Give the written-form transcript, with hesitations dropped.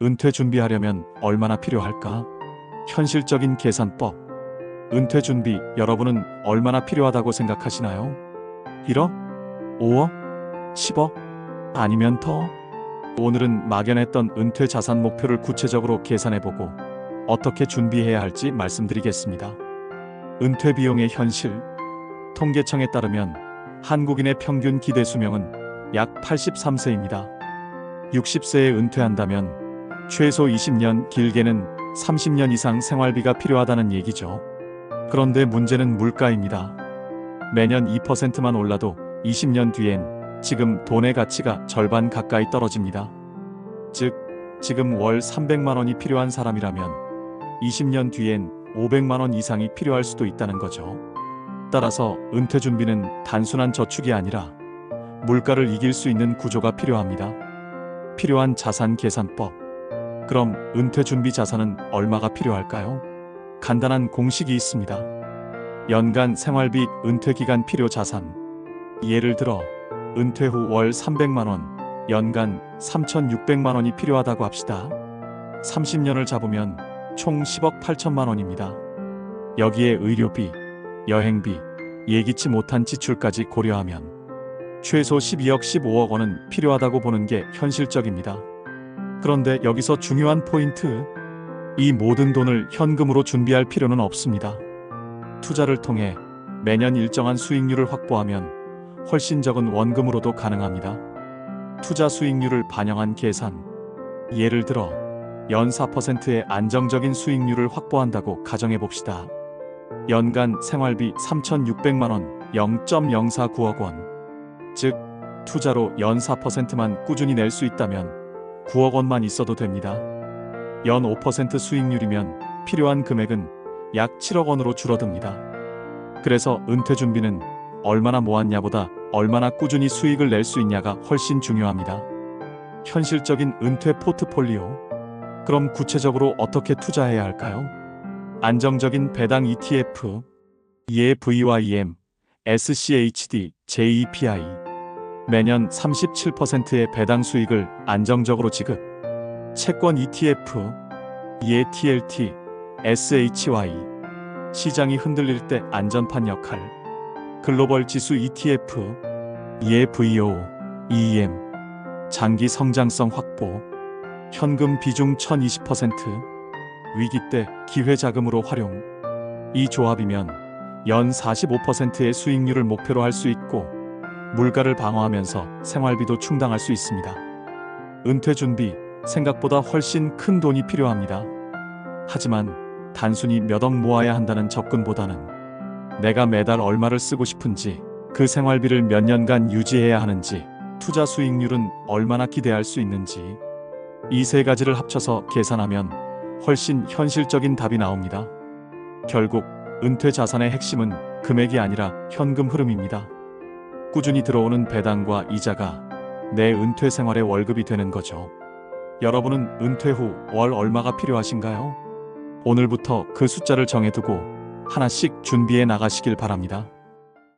은퇴 준비하려면 얼마나 필요할까? 현실적인 계산법. 은퇴 준비, 여러분은 얼마나 필요하다고 생각하시나요? 1억? 5억? 10억? 아니면 더? 오늘은 막연했던 은퇴 자산 목표를 구체적으로 계산해보고 어떻게 준비해야 할지 말씀드리겠습니다. 은퇴 비용의 현실. 통계청에 따르면 한국인의 평균 기대 수명은 약 83세입니다. 60세에 은퇴한다면 최소 20년, 길게는 30년 이상 생활비가 필요하다는 얘기죠. 그런데 문제는 물가입니다. 매년 2%만 올라도 20년 뒤엔 지금 돈의 가치가 절반 가까이 떨어집니다. 즉, 지금 월 300만 원이 필요한 사람이라면 20년 뒤엔 500만 원 이상이 필요할 수도 있다는 거죠. 따라서 은퇴 준비는 단순한 저축이 아니라 물가를 이길 수 있는 구조가 필요합니다. 필요한 자산 계산법. 그럼 은퇴 준비 자산은 얼마가 필요할까요? 간단한 공식이 있습니다. 연간 생활비 은퇴 기간 필요 자산. 예를 들어 은퇴 후 월 300만 원, 연간 3,600만 원이 필요하다고 합시다. 30년을 잡으면 총 10억 8천만 원입니다. 여기에 의료비, 여행비, 예기치 못한 지출까지 고려하면 최소 12억 15억 원은 필요하다고 보는 게 현실적입니다. 그런데 여기서 중요한 포인트. 이 모든 돈을 현금으로 준비할 필요는 없습니다. 투자를 통해 매년 일정한 수익률을 확보하면 훨씬 적은 원금으로도 가능합니다. 투자 수익률을 반영한 계산. 예를 들어 연 4%의 안정적인 수익률을 확보한다고 가정해봅시다. 연간 생활비 3,600만 원, 0.049억 원. 즉, 투자로 연 4%만 꾸준히 낼 수 있다면 9억 원만 있어도 됩니다. 연 5% 수익률이면 필요한 금액은 약 7억 원으로 줄어듭니다. 그래서 은퇴 준비는 얼마나 모았냐보다 얼마나 꾸준히 수익을 낼 수 있냐가 훨씬 중요합니다. 현실적인 은퇴 포트폴리오. 그럼 구체적으로 어떻게 투자해야 할까요? 안정적인 배당 ETF, VYM, SCHD, JEPI. 매년 37%의 배당 수익을 안정적으로 지급. 채권 ETF, TLT, SHY. 시장이 흔들릴 때 안전판 역할. 글로벌 지수 ETF, VO, EM. 장기 성장성 확보. 현금 비중 1020%. 위기 때 기회 자금으로 활용. 이 조합이면 연 45%의 수익률을 목표로 할 수 있고 물가를 방어하면서 생활비도 충당할 수 있습니다. 은퇴 준비, 생각보다 훨씬 큰 돈이 필요합니다. 하지만 단순히 몇 억 모아야 한다는 접근보다는 내가 매달 얼마를 쓰고 싶은지, 그 생활비를 몇 년간 유지해야 하는지, 투자 수익률은 얼마나 기대할 수 있는지, 이 세 가지를 합쳐서 계산하면 훨씬 현실적인 답이 나옵니다. 결국 은퇴 자산의 핵심은 금액이 아니라 현금 흐름입니다. 꾸준히 들어오는 배당과 이자가 내 은퇴 생활의 월급이 되는 거죠. 여러분은 은퇴 후 월 얼마가 필요하신가요? 오늘부터 그 숫자를 정해두고 하나씩 준비해 나가시길 바랍니다.